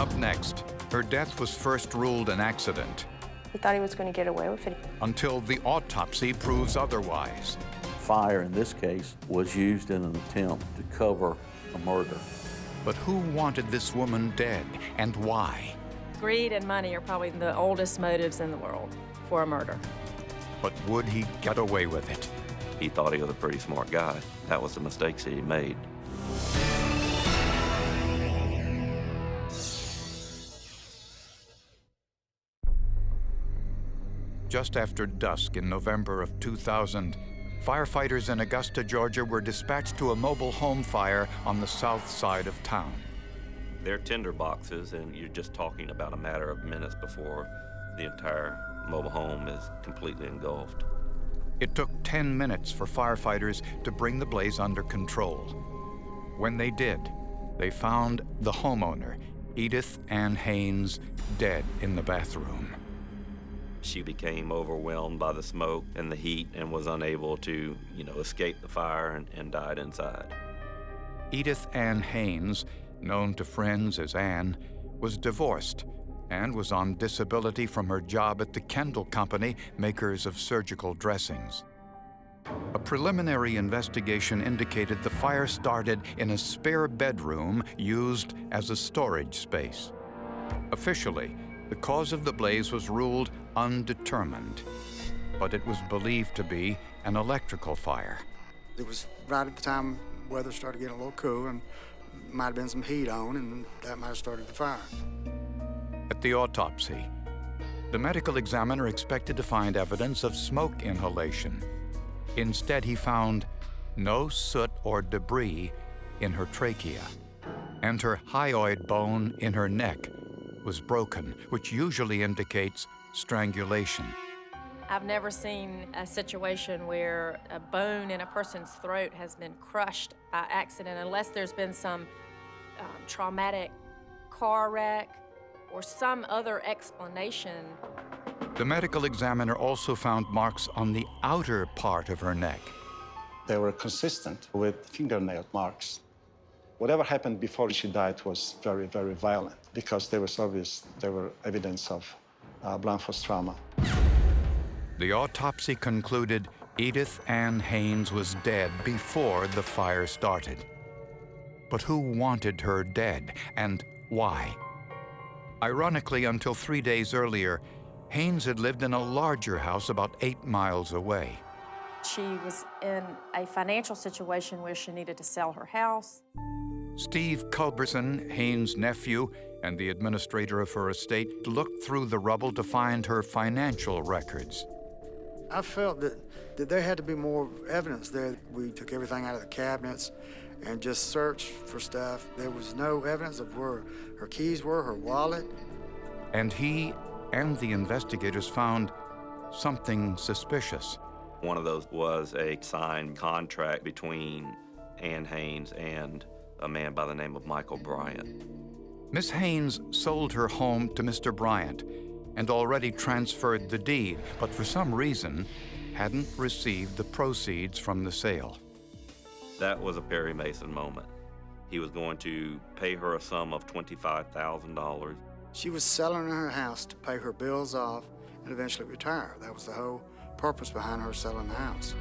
Up next, her death was first ruled an accident He thought he was going to get away with it. until the autopsy proves otherwise. Fire, in this case, was used in an attempt to cover a murder. But who wanted this woman dead, and why? Greed and money are probably the oldest motives in the world for a murder. But would he get away with it? He thought he was a pretty smart guy. That was the mistakes that he made. Just after dusk in November of 2000, firefighters in Augusta, Georgia were dispatched to a mobile home fire on the south side of town. They're tinder boxes, and you're just talking about a matter of minutes before the entire mobile home is completely engulfed. It took 10 minutes for firefighters to bring the blaze under control. When they did, they found the homeowner, Edith Ann Haynes, dead in the bathroom. She became overwhelmed by the smoke and the heat and was unable to, escape the fire and died inside. Edith Ann Haynes, known to friends as Ann, was divorced and was on disability from her job at the Kendall Company, makers of surgical dressings. A preliminary investigation indicated the fire started in a spare bedroom used as a storage space. Officially, the cause of the blaze was ruled undetermined, but it was believed to be an electrical fire. It was right at the time weather started getting a little cool and might have been some heat on, and that might have started the fire. At the autopsy, the medical examiner expected to find evidence of smoke inhalation. Instead, he found no soot or debris in her trachea, and her hyoid bone in her neck was broken, which usually indicates strangulation. I've never seen a situation where a bone in a person's throat has been crushed by accident unless there's been some traumatic car wreck or some other explanation. The medical examiner also found marks on the outer part of her neck. They were consistent with fingernail marks. Whatever happened before she died was very, very violent because there were evidence of blunt force trauma. The autopsy concluded Edith Ann Haynes was dead before the fire started. But who wanted her dead, and why? Ironically, until 3 days earlier, Haynes had lived in a larger house about 8 miles away. She was in a financial situation where she needed to sell her house. Steve Culberson, Haynes' nephew and the administrator of her estate, looked through the rubble to find her financial records. I felt that there had to be more evidence there. We took everything out of the cabinets and just searched for stuff. There was no evidence of where her keys were, her wallet. And he and the investigators found something suspicious. One of those was a signed contract between Ann Haynes and a man by the name of Michael Bryant. Miss Haynes sold her home to Mr. Bryant and already transferred the deed, but for some reason hadn't received the proceeds from the sale. That was a Perry Mason moment. He was going to pay her a sum of $25,000. She was selling her house to pay her bills off and eventually retire. That was the whole purpose behind her selling the house.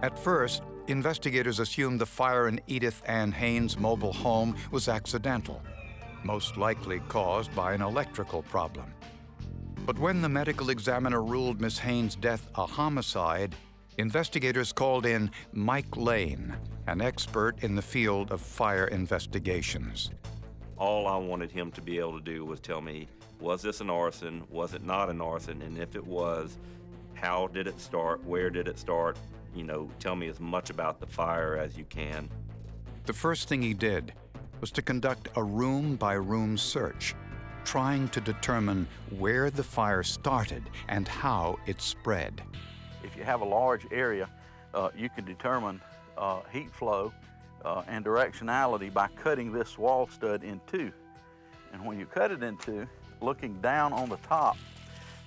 At first, investigators assumed the fire in Edith Ann Haynes' mobile home was accidental, most likely caused by an electrical problem. But when the medical examiner ruled Miss Haynes' death a homicide, investigators called in Mike Lane, an expert in the field of fire investigations. All I wanted him to be able to do was tell me, was this an arson? Was it not an arson? And if it was, how did it start? Where did it start? Tell me as much about the fire as you can. The first thing he did was to conduct a room-by-room search, trying to determine where the fire started and how it spread. If you have a large area, you can determine heat flow and directionality by cutting this wall stud in two. And when you cut it in two, looking down on the top,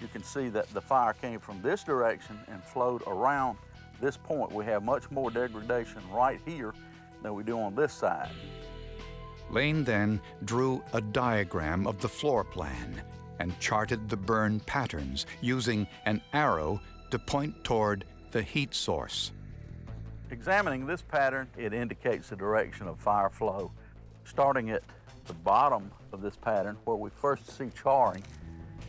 you can see that the fire came from this direction and flowed around this point. We have much more degradation right here than we do on this side. Lane then drew a diagram of the floor plan and charted the burn patterns using an arrow to point toward the heat source. Examining this pattern, it indicates the direction of fire flow. Starting at the bottom of this pattern where we first see charring,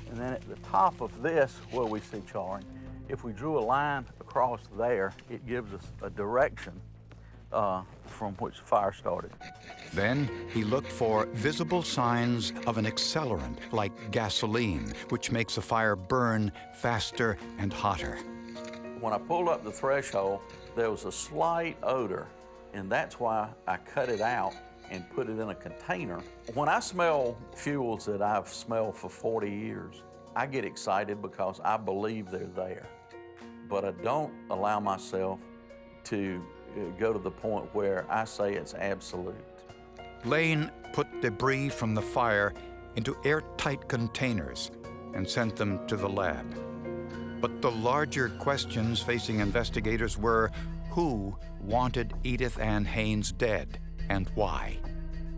and then at the top of this where we see charring, if we drew a line across there, it gives us a direction from which the fire started. Then he looked for visible signs of an accelerant like gasoline, which makes a fire burn faster and hotter. When I pulled up the threshold, there was a slight odor, and that's why I cut it out and put it in a container. When I smell fuels that I've smelled for 40 years, I get excited because I believe they're there. But I don't allow myself to go to the point where I say it's absolute. Lane put debris from the fire into airtight containers and sent them to the lab. But the larger questions facing investigators were who wanted Edith Ann Haynes dead and why.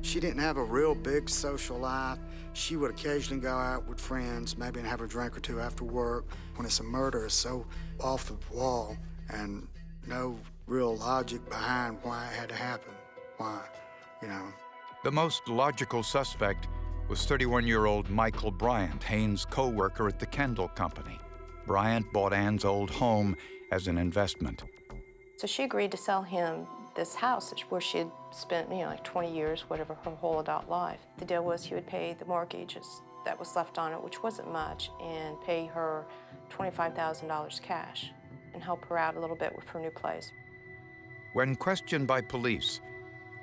She didn't have a real big social life. She would occasionally go out with friends, maybe and have a drink or two after work. When it's a murder, it's so off the wall and no real logic behind why it had to happen. Why, you know. The most logical suspect was 31-year-old Michael Bryant, Haynes' co-worker at the Kendall Company. Bryant bought Ann's old home as an investment. So she agreed to sell him this house where she had spent, like 20 years, whatever, her whole adult life. The deal was he would pay the mortgages that was left on it, which wasn't much, and pay her $25,000 cash and help her out a little bit with her new place. When questioned by police,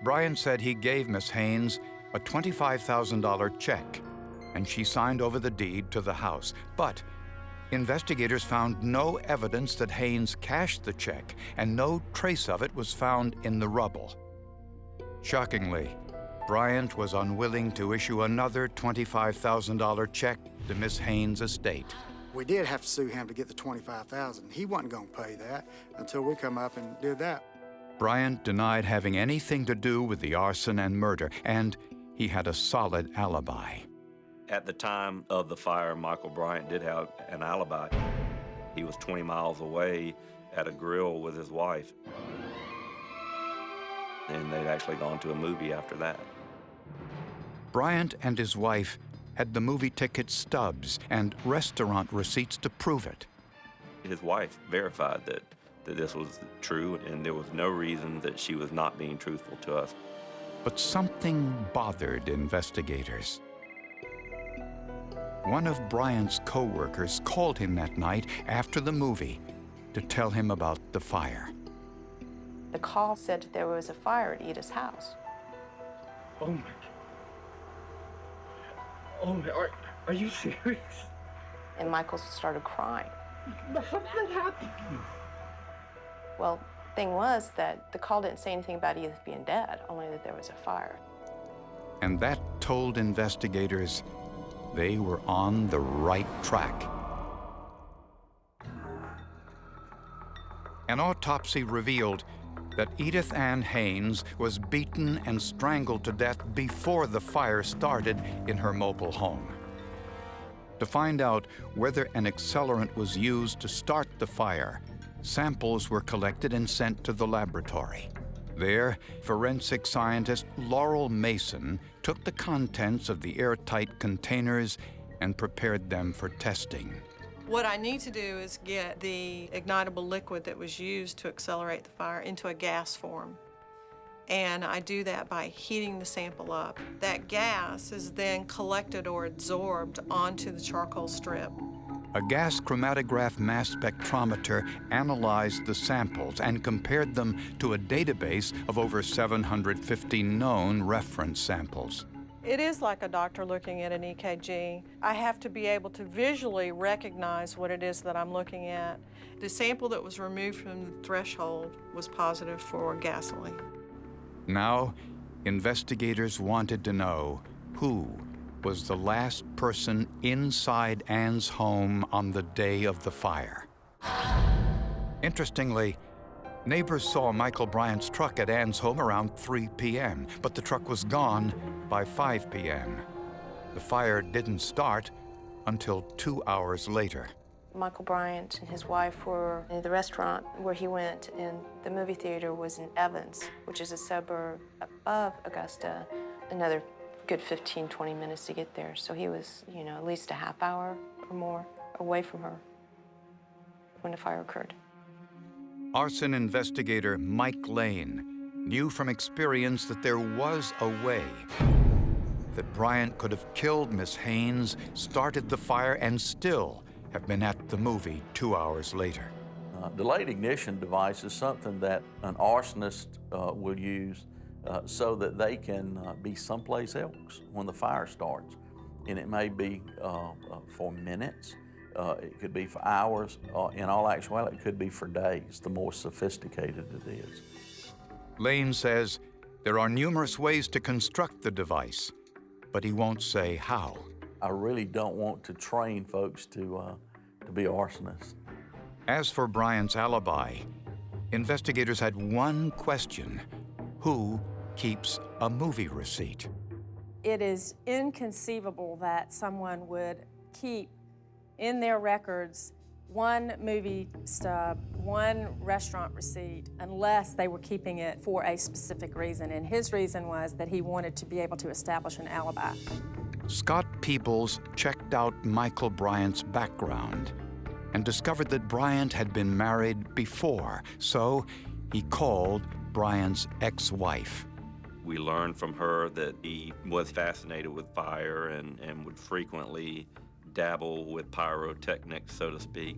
Bryant said he gave Miss Haynes a $25,000 check, and she signed over the deed to the house. But investigators found no evidence that Haynes cashed the check, and no trace of it was found in the rubble. Shockingly, Bryant was unwilling to issue another $25,000 check to Miss Haynes' estate. We did have to sue him to get the $25,000. He wasn't going to pay that until we come up and did that. Bryant denied having anything to do with the arson and murder, and he had a solid alibi. At the time of the fire, Michael Bryant did have an alibi. He was 20 miles away at a grill with his wife. And they'd actually gone to a movie after that. Bryant and his wife had the movie ticket stubs and restaurant receipts to prove it. His wife verified that this was true, and there was no reason that she was not being truthful to us. But something bothered investigators. One of Bryant's co-workers called him that night after the movie to tell him about the fire. The call said there was a fire at Edith's house. Oh my. Oh my, are you serious? And Michael started crying. How did that happen? Well, the thing was that the call didn't say anything about Edith being dead, only that there was a fire. And that told investigators they were on the right track. An autopsy revealed that Edith Ann Haynes was beaten and strangled to death before the fire started in her mobile home. To find out whether an accelerant was used to start the fire, samples were collected and sent to the laboratory. There, forensic scientist Laurel Mason took the contents of the airtight containers and prepared them for testing. What I need to do is get the ignitable liquid that was used to accelerate the fire into a gas form. And I do that by heating the sample up. That gas is then collected or absorbed onto the charcoal strip. A gas chromatograph mass spectrometer analyzed the samples and compared them to a database of over 750 known reference samples. It is like a doctor looking at an EKG. I have to be able to visually recognize what it is that I'm looking at. The sample that was removed from the threshold was positive for gasoline. Now, investigators wanted to know who was the last person inside Ann's home on the day of the fire. Interestingly, Neighbors saw Michael Bryant's truck at Ann's home around 3 p.m., but the truck was gone by 5 p.m. The fire didn't start until 2 hours later. Michael Bryant and his wife were in the restaurant where he went, and the movie theater was in Evans, which is a suburb above Augusta, another good 15, 20 minutes to get there. So he was, at least a half hour or more away from her when the fire occurred. Arson investigator Mike Lane knew from experience that there was a way that Bryant could have killed Miss Haynes, started the fire, and still have been at the movie 2 hours later. Delayed ignition device is something that an arsonist will use so that they can be someplace else when the fire starts. And it may be for minutes, it could be for hours, in all actuality it could be for days, the more sophisticated it is. Lane says there are numerous ways to construct the device, but he won't say how. I really don't want to train folks to be arsonists. As for Bryant's alibi, investigators had one question: who keeps a movie receipt? It is inconceivable that someone would keep in their records one movie stub, one restaurant receipt, unless they were keeping it for a specific reason. And his reason was that he wanted to be able to establish an alibi. Scott Peebles checked out Michael Bryant's background and discovered that Bryant had been married before, so he called Bryant's ex-wife. We learned from her that he was fascinated with fire and would frequently dabble with pyrotechnics, so to speak.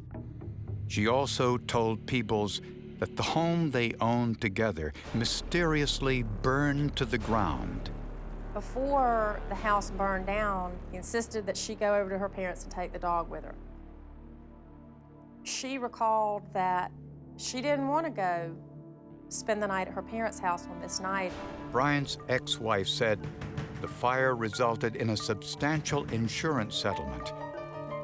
She also told Peebles that the home they owned together mysteriously burned to the ground. Before the house burned down, he insisted that she go over to her parents and take the dog with her. She recalled that she didn't want to go spend the night at her parents' house on this night. Bryant's ex-wife said the fire resulted in a substantial insurance settlement,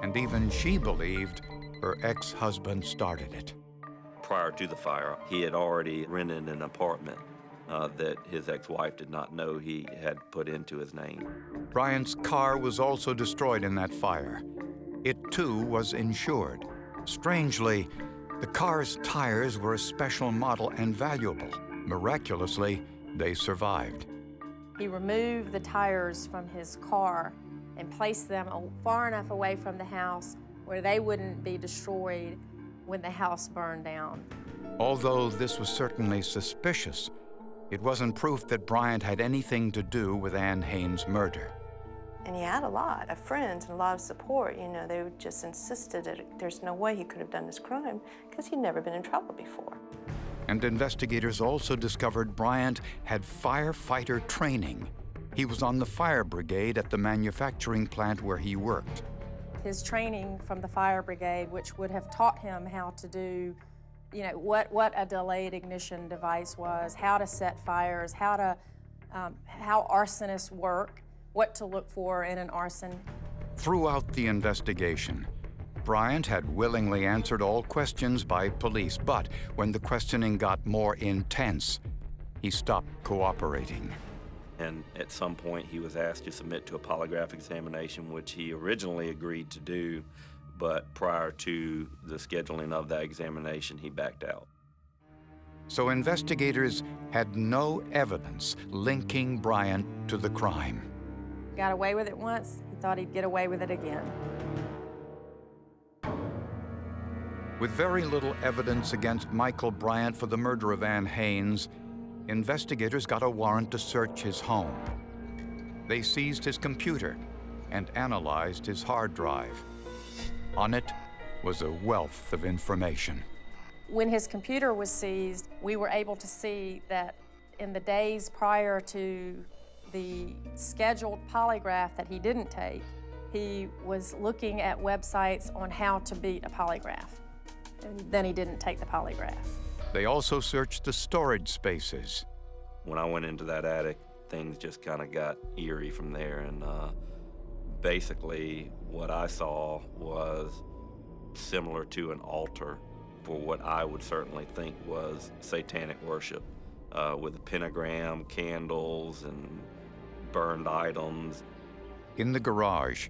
and even she believed her ex-husband started it. Prior to the fire, he had already rented an apartment that his ex-wife did not know he had put into his name. Bryant's car was also destroyed in that fire. It too was insured. Strangely, the car's tires were a special model and valuable. Miraculously, they survived. He removed the tires from his car and placed them far enough away from the house where they wouldn't be destroyed when the house burned down. Although this was certainly suspicious, it wasn't proof that Bryant had anything to do with Ann Haynes' murder. And he had a lot of friends and a lot of support. They just insisted that there's no way he could have done this crime because he'd never been in trouble before. And investigators also discovered Bryant had firefighter training. He was on the fire brigade at the manufacturing plant where he worked. His training from the fire brigade, which would have taught him how to do, what a delayed ignition device was, how to set fires, how arsonists work, what to look for in an arson. Throughout the investigation, Bryant had willingly answered all questions by police, but when the questioning got more intense, he stopped cooperating. And at some point, he was asked to submit to a polygraph examination, which he originally agreed to do, but prior to the scheduling of that examination, he backed out. So investigators had no evidence linking Bryant to the crime. Got away with it once, he thought he'd get away with it again. With very little evidence against Michael Bryant for the murder of Ann Haynes, investigators got a warrant to search his home. They seized his computer and analyzed his hard drive. On it was a wealth of information. When his computer was seized, we were able to see that in the days prior to the scheduled polygraph that he didn't take, he was looking at websites on how to beat a polygraph. And then he didn't take the polygraph. They also searched the storage spaces. When I went into that attic, things just kind of got eerie from there, and basically what I saw was similar to an altar for what I would certainly think was satanic worship, with a pentagram, candles, and burned items. In the garage,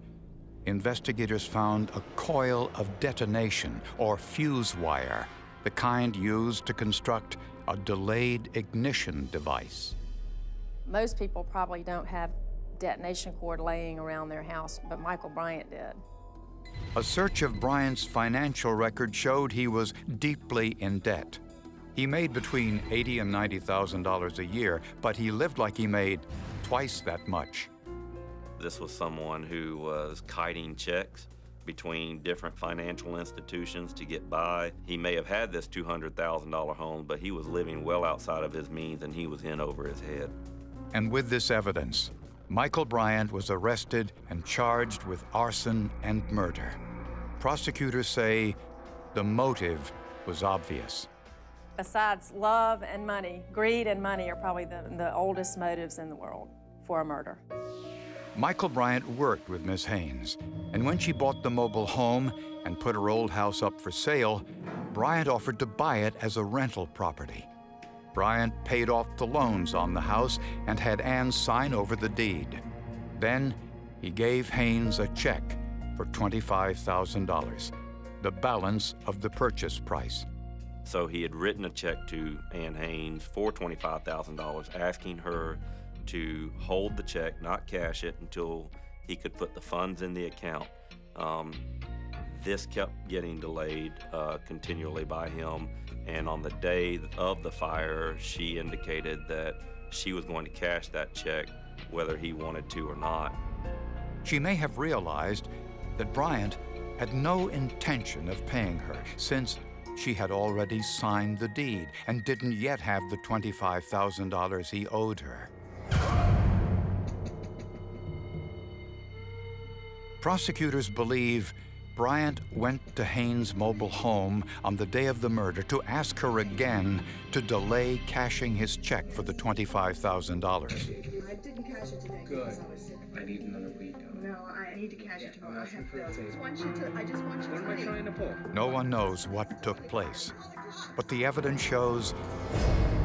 investigators found a coil of detonation or fuse wire, the kind used to construct a delayed ignition device. Most people probably don't have detonation cord laying around their house, but Michael Bryant did. A search of Bryant's financial record showed he was deeply in debt. He made between $80,000 and $90,000 a year, but he lived like he made twice that much. This was someone who was kiting checks between different financial institutions to get by. He may have had this $200,000 home, but he was living well outside of his means, and he was in over his head. And with this evidence, Michael Bryant was arrested and charged with arson and murder. Prosecutors say the motive was obvious. Besides love and money, greed and money are probably the oldest motives in the world for a murder. Michael Bryant worked with Miss Haynes, and when she bought the mobile home and put her old house up for sale, Bryant offered to buy it as a rental property. Bryant paid off the loans on the house and had Ann sign over the deed. Then he gave Haynes a check for $25,000, the balance of the purchase price. So he had written a check to Ann Haynes for $25,000, asking her to hold the check, not cash it, until he could put the funds in the account. This kept getting delayed continually by him, and on the day of the fire, she indicated that she was going to cash that check whether he wanted to or not. She may have realized that Bryant had no intention of paying her, since she had already signed the deed and didn't yet have the $25,000 he owed her. Prosecutors believe Bryant went to Haynes' mobile home on the day of the murder to ask her again to delay cashing his check for the $25,000. I didn't cash it today because I was sick. I need another week. No, I need to cash it tomorrow. I have bills. I just want you to What am I trying to pull? No one knows what took place, but the evidence shows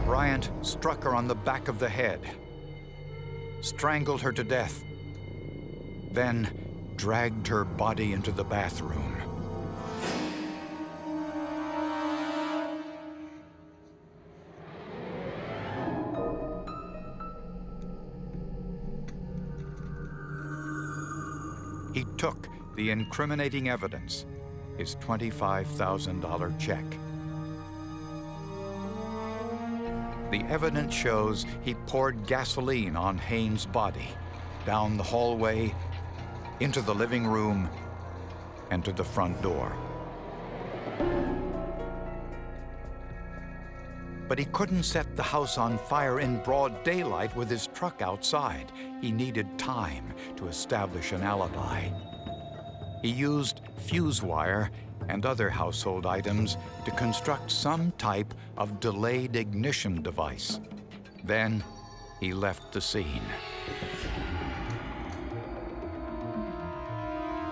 Bryant struck her on the back of the head, strangled her to death, then dragged her body into the bathroom. He took the incriminating evidence, his $25,000 check. The evidence shows he poured gasoline on Haynes' body, down the hallway, into the living room, and to the front door. But he couldn't set the house on fire in broad daylight with his truck outside. He needed time to establish an alibi. He used fuse wire and other household items to construct some type of delayed ignition device. Then he left the scene.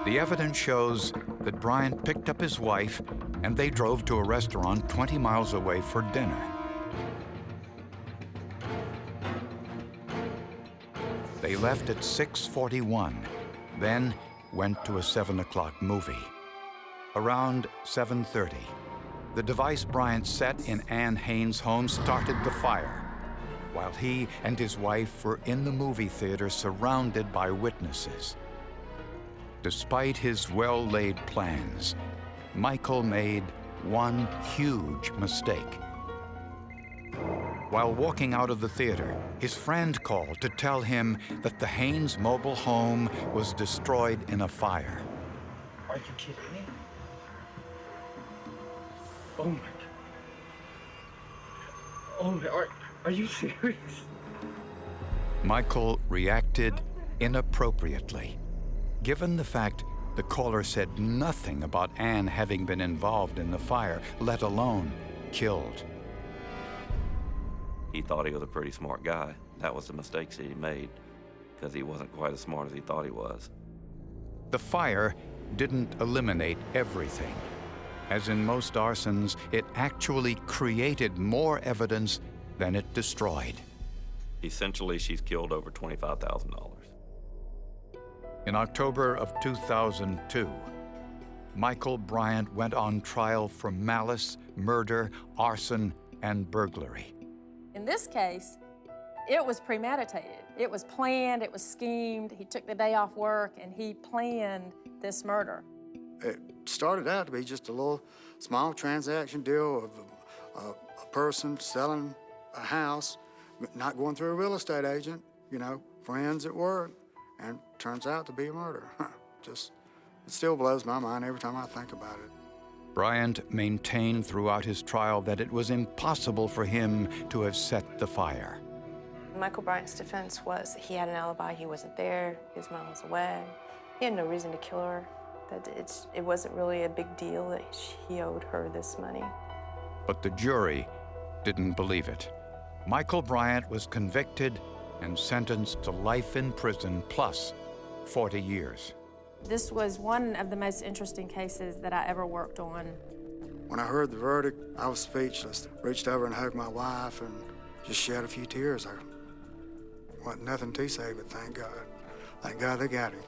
The evidence shows that Bryant picked up his wife and they drove to a restaurant 20 miles away for dinner. They left at 6:41, then went to a 7 o'clock movie. Around 7:30, the device Bryant set in Ann Haynes' home started the fire, while he and his wife were in the movie theater surrounded by witnesses. Despite his well-laid plans, Michael made one huge mistake. While walking out of the theater, his friend called to tell him that the Haynes mobile home was destroyed in a fire. Are you kidding me? Oh my God. Oh my, are you serious? Michael reacted inappropriately. Given the fact the caller said nothing about Ann having been involved in the fire, let alone killed. He thought he was a pretty smart guy. That was the mistakes that he made, because he wasn't quite as smart as he thought he was. The fire didn't eliminate everything, As in most arsons, it actually created more evidence than it destroyed. Essentially, she's killed over $25,000. In October of 2002, Michael Bryant went on trial for malice, murder, arson, and burglary. In this case, it was premeditated. It was planned, it was schemed. He took the day off work and he planned this murder. It started out to be just a little small transaction deal of a person selling a house, not going through a real estate agent, you know, friends at work, and turns out to be a murder. Just, it still blows my mind every time I think about it. Bryant maintained throughout his trial that it was impossible for him to have set the fire. Michael Bryant's defense was that he had an alibi, he wasn't there, his mom was away. He had no reason to kill her, that it wasn't really a big deal that he owed her this money. But the jury didn't believe it. Michael Bryant was convicted and sentenced to life in prison plus 40 years. This was one of the most interesting cases that I ever worked on. When I heard the verdict, I was speechless. Reached over and hugged my wife and just shed a few tears. There wasn't nothing to say, but thank God. Thank God they got him.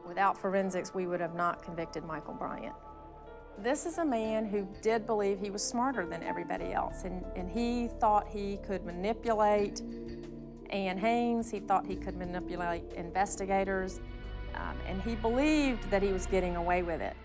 Without forensics, we would have not convicted Michael Bryant. This is a man who did believe he was smarter than everybody else, and he thought he could manipulate Ann Haynes, he thought he could manipulate investigators, and he believed that he was getting away with it.